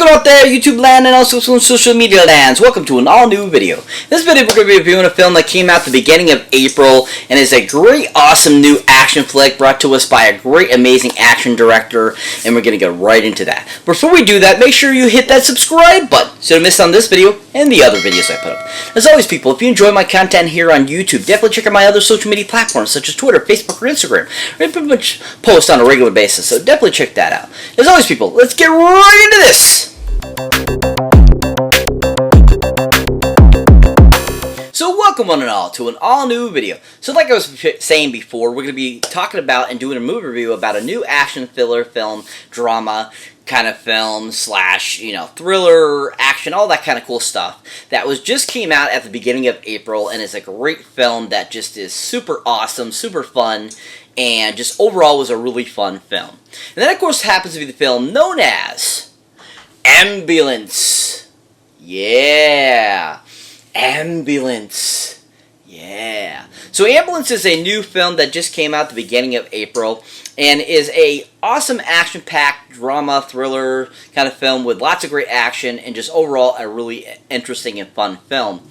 Welcome out there, YouTube land, and also some social media lands. Welcome to an all-new video. In this video, we're going to be reviewing a film that came out the beginning of April, and is a great, awesome new action flick brought to us by a great, amazing action director, and we're going to get right into that. Before we do that, make sure you hit that subscribe button so you don't miss on this video and the other videos I put up. As always, people, if you enjoy my content here on YouTube, definitely check out my other social media platforms such as Twitter, Facebook, or Instagram. I pretty much post on a regular basis, so definitely check that out. As always, people, let's get right into this. So welcome one and all to an all-new video. So like I was saying before, we're going to be talking about and doing a movie review about a new action filler film, drama kind of film slash, thriller, action, all that kind of cool stuff that just came out at the beginning of April, and is a great film that just is super awesome, super fun, and just overall was a really fun film. And that, of course, happens to be the film known as Ambulance. Yeah. Ambulance. Yeah. So Ambulance is a new film that just came out at the beginning of April, and is a awesome action-packed drama thriller kind of film with lots of great action, and just overall a really interesting and fun film.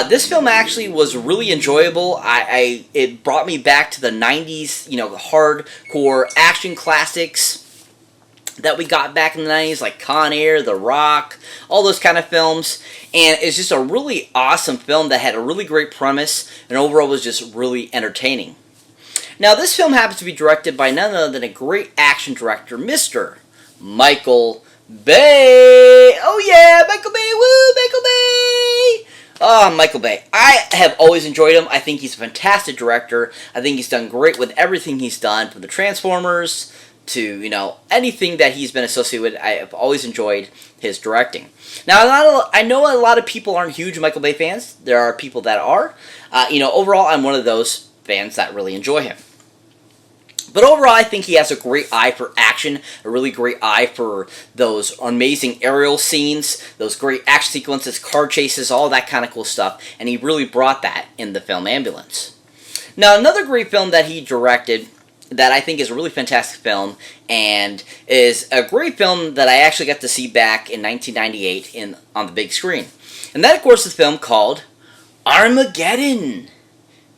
This film actually was really enjoyable. It brought me back to the 90s, hardcore action classics that we got back in the 90s, like Con Air, The Rock, all those kind of films. And it's just a really awesome film that had a really great premise, and overall was just really entertaining. Now, this film happens to be directed by none other than a great action director, Mr. Michael Bay. Oh yeah, Michael Bay, woo, Michael Bay! Oh, Michael Bay. I have always enjoyed him. I think he's a fantastic director. I think he's done great with everything he's done, from the Transformers to, anything that he's been associated with. I have always enjoyed his directing. Now, I know a lot of people aren't huge Michael Bay fans. There are people that are. Overall, I'm one of those fans that really enjoy him. But overall, I think he has a great eye for action, a really great eye for those amazing aerial scenes, those great action sequences, car chases, all that kind of cool stuff, and he really brought that in the film Ambulance. Now, another great film that he directed that I think is a really fantastic film, and is a great film that I actually got to see back in 1998 on the big screen. And that, of course, is a film called Armageddon.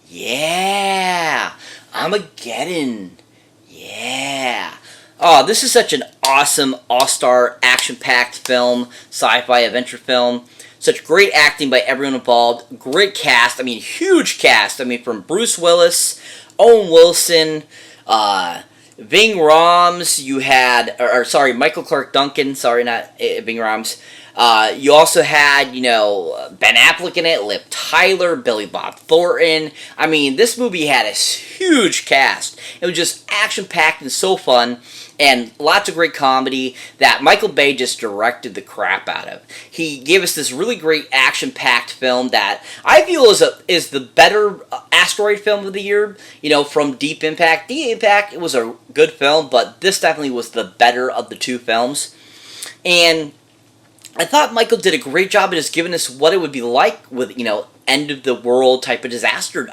Yeah, Armageddon. Yeah. Oh, this is such an awesome, all-star, action-packed film, sci-fi adventure film. Such great acting by everyone involved. Great cast. Huge cast. From Bruce Willis, Owen Wilson, Ving Rhames, you had, Michael Clark Duncan, not Ving Rhames. You also had, Ben Affleck in it, Liv Tyler, Billy Bob Thornton. This movie had a huge cast. It was just action-packed and so fun, and lots of great comedy that Michael Bay just directed the crap out of. He gave us this really great action-packed film that I feel is the better asteroid film of the year, from Deep Impact. Deep Impact, it was a good film, but this definitely was the better of the two films. And I thought Michael did a great job of just giving us what it would be like with, end of the world type of disaster,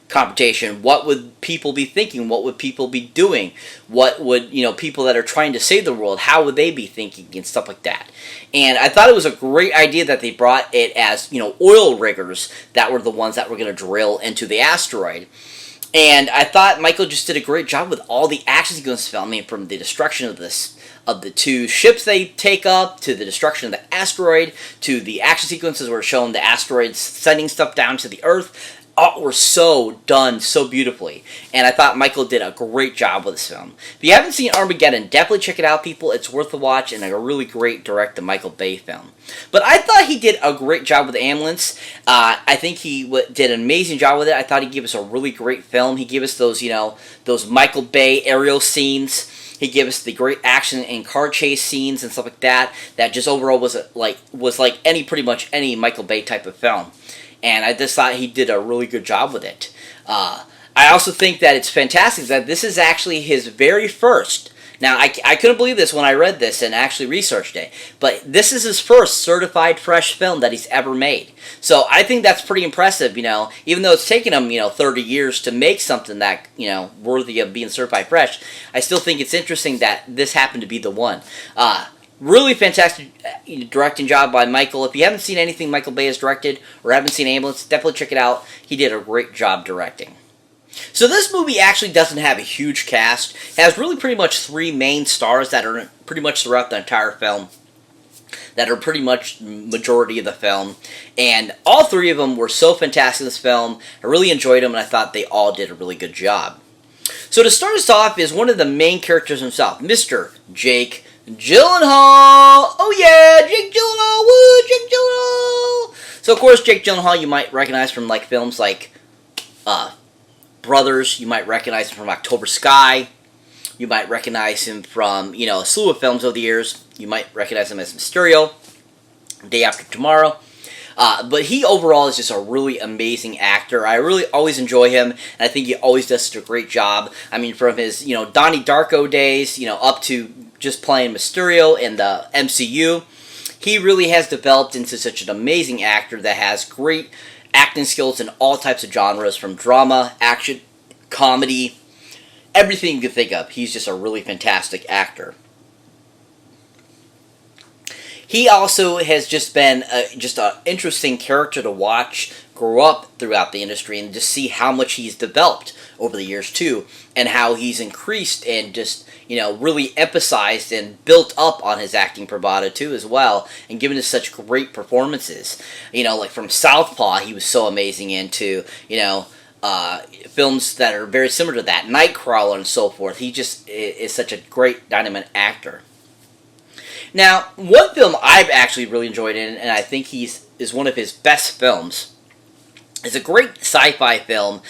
confrontation. What would people be thinking? What would people be doing? What would, people that are trying to save the world, how would they be thinking and stuff like that? And I thought it was a great idea that they brought it as, oil riggers that were the ones that were going to drill into the asteroid. And I thought Michael just did a great job with all the action sequences filming, from the destruction of the two ships they take up, to the destruction of the asteroid, to the action sequences where showing the asteroids sending stuff down to the Earth. All were so done so beautifully, and I thought Michael did a great job with this film. If you haven't seen Armageddon, definitely check it out, people. It's worth a watch, and a really great director Michael Bay film. But I thought he did a great job with Ambulance. I think he did an amazing job with it. I thought he gave us a really great film. He gave us those, those Michael Bay aerial scenes. He gave us the great action and car chase scenes and stuff like that. That just overall was like pretty much any Michael Bay type of film. And I just thought he did a really good job with it. I also think that it's fantastic that this is actually his very first. Now, I couldn't believe this when I read this and actually researched it, but this is his first certified fresh film that he's ever made. So I think that's pretty impressive, even though it's taken him, 30 years to make something that, worthy of being certified fresh. I still think it's interesting that this happened to be the one. Really fantastic directing job by Michael. If you haven't seen anything Michael Bay has directed or haven't seen Ambulance, definitely check it out. He did a great job directing. So this movie actually doesn't have a huge cast. It has really pretty much 3 main stars that are pretty much throughout the entire film, that are pretty much majority of the film. And all 3 of them were so fantastic in this film. I really enjoyed them, and I thought they all did a really good job. So to start us off is one of the main characters himself, Mr. Jake Gyllenhaal! Oh yeah, Jake Gyllenhaal! Woo, Jake Gyllenhaal! So of course, Jake Gyllenhaal you might recognize from like films like Brothers. You might recognize him from October Sky. You might recognize him from, you know, a slew of films over the years. You might recognize him as Mysterio, Day After Tomorrow. But he overall is just a really amazing actor. I really always enjoy him, and I think he always does such a great job. I mean, from his, you know, Donnie Darko days, you know, up to just playing Mysterio in the MCU, he really has developed into such an amazing actor that has great acting skills in all types of genres, from drama, action, comedy, everything you can think of. He's just a really fantastic actor. He also has just been just an interesting character to watch grow up throughout the industry, and just see how much he's developed over the years too, and how he's increased and just, you know, really emphasized and built up on his acting bravado too as well, and given us such great performances. You know, like from Southpaw, he was so amazing into, you know, films that are very similar to that, Nightcrawler and so forth. He just is such a great dynamic actor. Now, one film I've actually really enjoyed in, and I think is one of his best films, is a great sci-fi film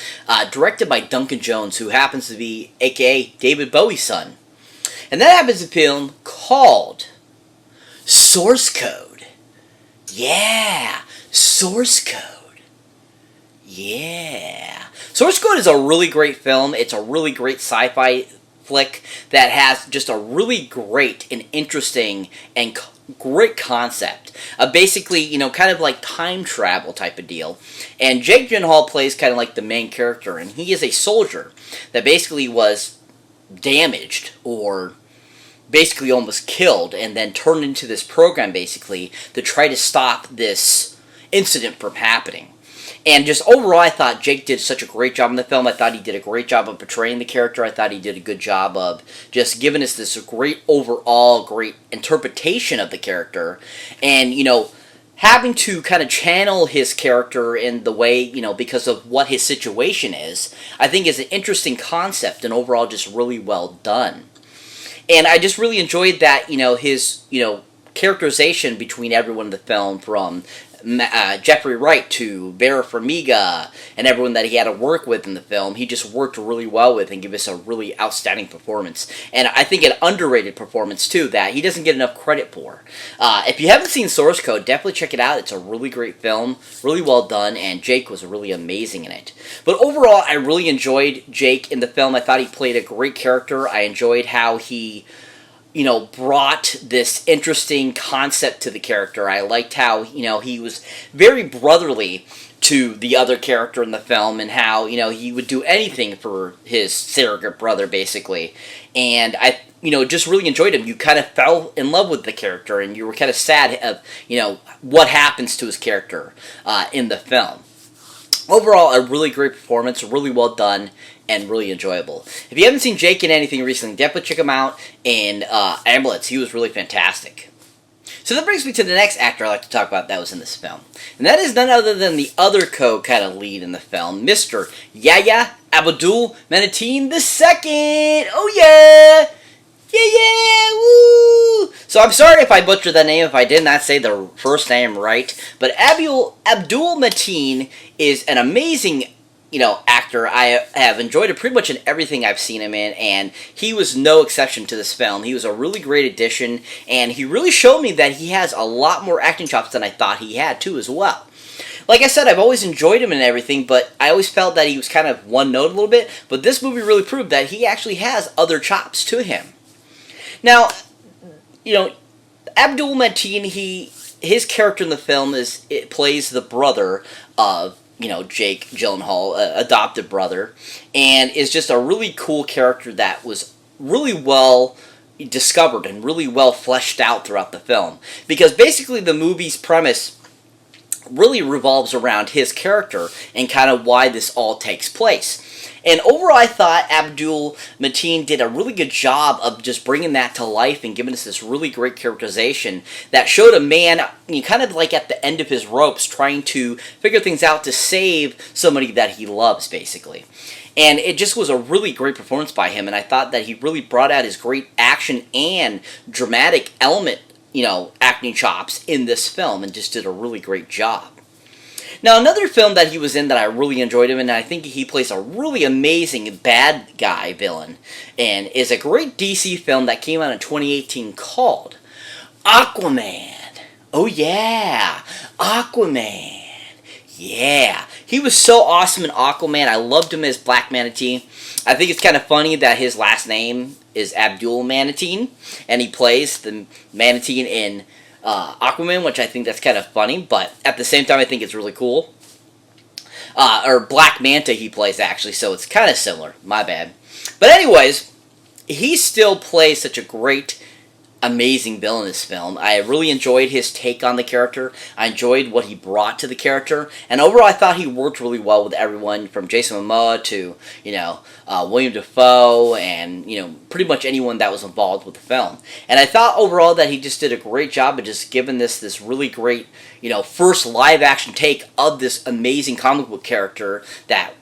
directed by Duncan Jones, who happens to be, a.k.a. David Bowie's son. And that happens to be a film called Source Code. Yeah, Source Code. Yeah. Source Code is a really great film. It's a really great sci-fi flick that has just a really great and interesting and great concept. Basically, you know, kind of like time travel type of deal. And Jake Gyllenhaal plays kind of like the main character, and he is a soldier that basically was damaged or basically almost killed, and then turned into this program basically to try to stop this incident from happening. And just overall, I thought Jake did such a great job in the film. I thought he did a great job of portraying the character. I thought he did a good job of just giving us this great overall, great interpretation of the character. And, you know, having to kind of channel his character in the way, you know, because of what his situation is, I think is an interesting concept and overall just really well done. And I just really enjoyed that, you know, his, you know, characterization between everyone in the film, from Jeffrey Wright to Vera Farmiga and everyone that he had to work with in the film. He just worked really well with and gave us a really outstanding performance. And I think an underrated performance too that he doesn't get enough credit for. If you haven't seen Source Code, definitely check it out. It's a really great film, really well done, and Jake was really amazing in it. But overall, I really enjoyed Jake in the film. I thought he played a great character. I enjoyed how he, you know, brought this interesting concept to the character. I liked how, you know, he was very brotherly to the other character in the film, and how, you know, he would do anything for his surrogate brother, basically. And I, you know, just really enjoyed him. You kind of fell in love with the character, and you were kind of sad of, you know, what happens to his character in the film. Overall, a really great performance, really well done, and really enjoyable. If you haven't seen Jake in anything recently, definitely check him out in Ambulance. He was really fantastic. So that brings me to the next actor I'd like to talk about that was in this film. And that is none other than the other kind of lead in the film, Mr. Yahya Abdul-Mateen II. Oh yeah! Yeah, woo! So I'm sorry if I butchered that name, if I did not say the first name right. But Abdul-Mateen is an amazing, you know, actor. I have enjoyed it pretty much in everything I've seen him in, and he was no exception to this film. He was a really great addition, and he really showed me that he has a lot more acting chops than I thought he had too as well. Like I said, I've always enjoyed him and everything, but I always felt that he was kind of one note a little bit, but this movie really proved that he actually has other chops to him. Now, you know, Abdul-Mateen, his character in the film plays the brother of, you know, Jake Gyllenhaal, adopted brother, and is just a really cool character that was really well, discovered and really well fleshed out throughout the film. Because basically the movie's premise really revolves around his character and kind of why this all takes place. And overall, I thought Abdul-Mateen did a really good job of just bringing that to life and giving us this really great characterization that showed a man, kind of like at the end of his ropes, trying to figure things out to save somebody that he loves, basically. And it just was a really great performance by him, and I thought that he really brought out his great action and dramatic element, acting chops in this film, and just did a really great job. Now, another film that he was in that I really enjoyed him in, and I think he plays a really amazing bad guy villain, and is a great DC film that came out in 2018 called Aquaman. Oh yeah, Aquaman. Yeah, he was so awesome in Aquaman. I loved him as Black Manatee. I think it's kind of funny that his last name is Abdul-Mateen, and he plays the manatee in Aquaman, which I think that's kind of funny, but at the same time I think it's really cool. Or Black Manta he plays, actually, so it's kind of similar. My bad. But anyways, he still plays such a great, amazing villain in this film. I really enjoyed his take on the character. I enjoyed what he brought to the character, and overall I thought he worked really well with everyone from Jason Momoa to, William Dafoe, and, pretty much anyone that was involved with the film. And I thought overall that he just did a great job of just giving this really great, first live action take of this amazing comic book character that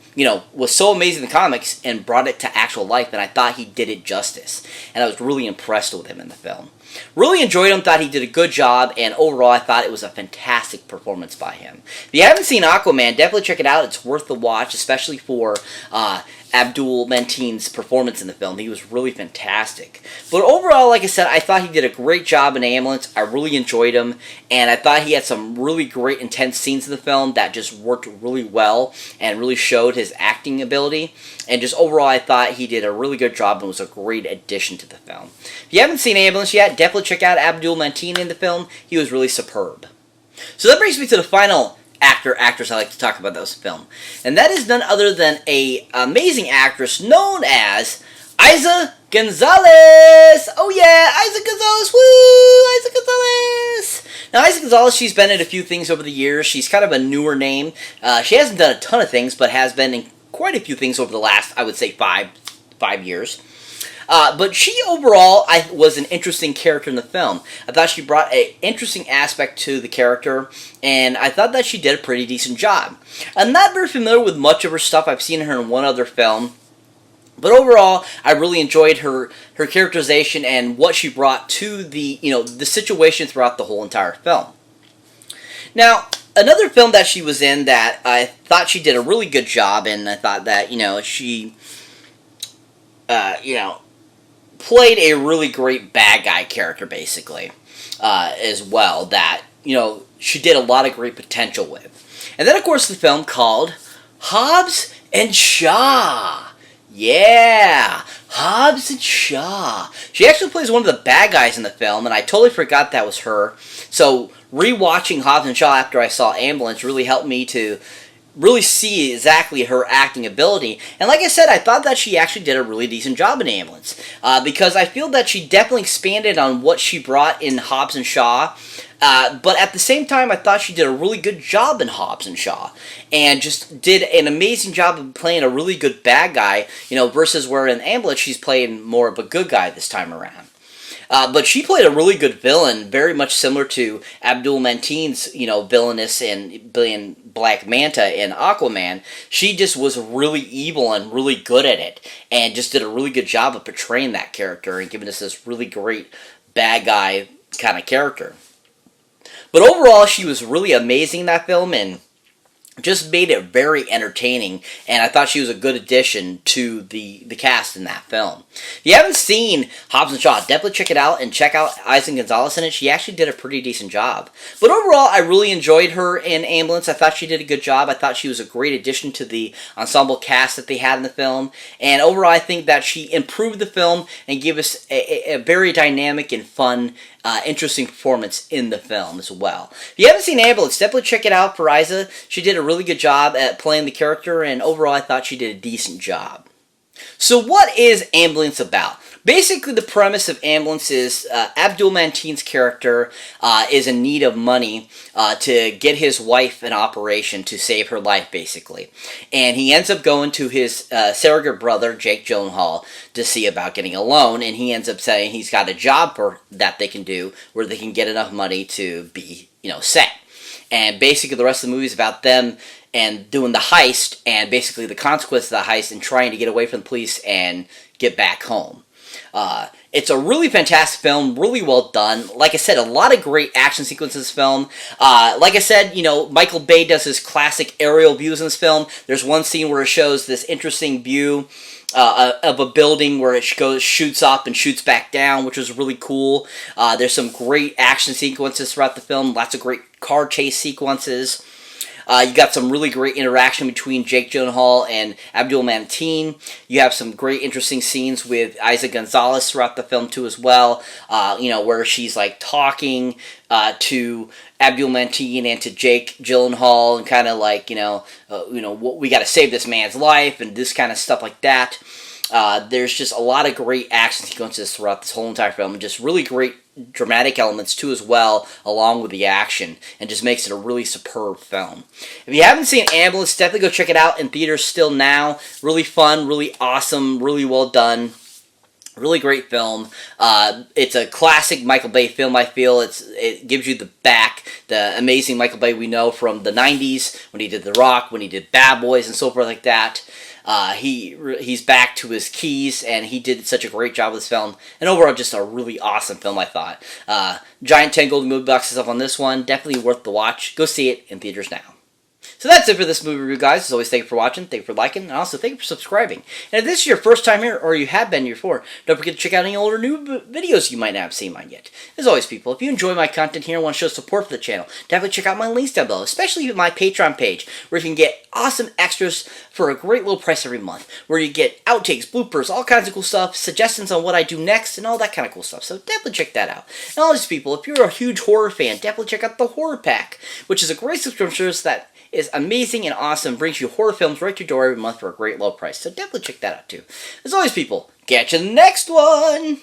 was so amazing in the comics and brought it to actual life, and I thought he did it justice. And I was really impressed with him in the film. Really enjoyed him, thought he did a good job, and overall I thought it was a fantastic performance by him. If you haven't seen Aquaman, definitely check it out. It's worth the watch, especially for Abdul-Mateen's performance in the film. He was really fantastic. But overall, like I said, I thought he did a great job in Ambulance. I really enjoyed him, and I thought he had some really great intense scenes in the film that just worked really well and really showed his acting ability. And just overall, I thought he did a really good job and was a great addition to the film. If you haven't seen Ambulance yet, definitely check out Abdul-Mateen in the film. He was really superb. So that brings me to the final actress I like to talk about that was film. And that is none other than a amazing actress known as Eiza Gonzalez. Oh yeah, Eiza Gonzalez, woo! Eiza Gonzalez! Now, Eiza Gonzalez, she's been in a few things over the years. She's kind of a newer name. She hasn't done a ton of things, but has been in quite a few things over the last, I would say, five years. But she overall was an interesting character in the film. I thought she brought an interesting aspect to the character, and I thought that she did a pretty decent job. I'm not very familiar with much of her stuff. I've seen her in one other film. But overall, I really enjoyed her characterization and what she brought to the situation throughout the whole entire film. Now, another film that she was in that I thought she did a really good job in, I thought that, she, played a really great bad guy character, basically, as well, that, she did a lot of great potential with. And then, of course, the film called Hobbs and Shaw. Yeah, Hobbs and Shaw. She actually plays one of the bad guys in the film, and I totally forgot that was her. So, rewatching Hobbs and Shaw after I saw Ambulance really helped me to really see exactly her acting ability. And like I said, I thought that she actually did a really decent job in Ambulance. Because I feel that she definitely expanded on what she brought in Hobbs and Shaw. But at the same time, I thought she did a really good job in Hobbs and Shaw. And just did an amazing job of playing a really good bad guy, versus where in Ambulance she's playing more of a good guy this time around. But she played a really good villain, very much similar to Abdul-Mateen's, villainous and being Black Manta in Aquaman. She just was really evil and really good at it, and just did a really good job of portraying that character and giving us this really great bad guy kind of character. But overall, she was really amazing in that film, and just made it very entertaining, and I thought she was a good addition to the cast in that film. If you haven't seen Hobbs and Shaw, definitely check it out, and check out Eiza Gonzalez in it. She actually did a pretty decent job. But overall, I really enjoyed her in Ambulance. I thought she did a good job. I thought she was a great addition to the ensemble cast that they had in the film, and overall, I think that she improved the film and gave us a very dynamic and fun, interesting performance in the film as well. If you haven't seen Ambulance, definitely check it out for Eiza. She did a really good job at playing the character, and overall I thought she did a decent job. So what is Ambulance about? Basically, the premise of Ambulance is Abdul-Mateen's character is in need of money to get his wife an operation to save her life, basically. And he ends up going to his surrogate brother, Jake Gyllenhaal, to see about getting a loan. And he ends up saying he's got a job that they can do where they can get enough money to be, set. And basically, the rest of the movie is about them and doing the heist and basically the consequences of the heist and trying to get away from the police and get back home. It's a really fantastic film, really well done. Like I said, a lot of great action sequences in this film. Like I said, Michael Bay does his classic aerial views in this film. There's one scene where it shows this interesting view of a building where it shoots up and shoots back down, which was really cool. There's some great action sequences throughout the film, lots of great car chase sequences. You got some really great interaction between Jake Gyllenhaal and Abdul-Mateen. You have some great interesting scenes with Isa Gonzalez throughout the film too as well. Where she's like talking to Abdul-Mateen and to Jake Gyllenhaal and kind of like, we got to save this man's life and this kind of stuff like that. There's just a lot of great action sequences throughout this whole entire film, and just really great dramatic elements too as well, along with the action, and just makes it a really superb film. If you haven't seen Ambulance, definitely go check it out in theaters still now. Really fun, really awesome, really well done. Really great film. It's a classic Michael Bay film, I feel. It gives you the amazing Michael Bay we know from the 90s, when he did The Rock, when he did Bad Boys, and so forth like that. He's back to his keys, and he did such a great job with this film. And overall, just a really awesome film, I thought. Giant 10 golden movie boxes up on this one. Definitely worth the watch. Go see it in theaters now. So that's it for this movie review, guys. As always, thank you for watching, thank you for liking, and also thank you for subscribing. And if this is your first time here, or you have been here before, don't forget to check out any older new videos you might not have seen mine yet. As always, people, if you enjoy my content here and want to show support for the channel, definitely check out my links down below, especially my Patreon page, where you can get awesome extras for a great little price every month, where you get outtakes, bloopers, all kinds of cool stuff, suggestions on what I do next, and all that kind of cool stuff. So definitely check that out. And all these people, if you're a huge horror fan, definitely check out the Horror Pack, which is a great subscription service that is amazing and awesome, brings you horror films right to your door every month for a great low price. So definitely check that out too. As always, people, catch you in the next one!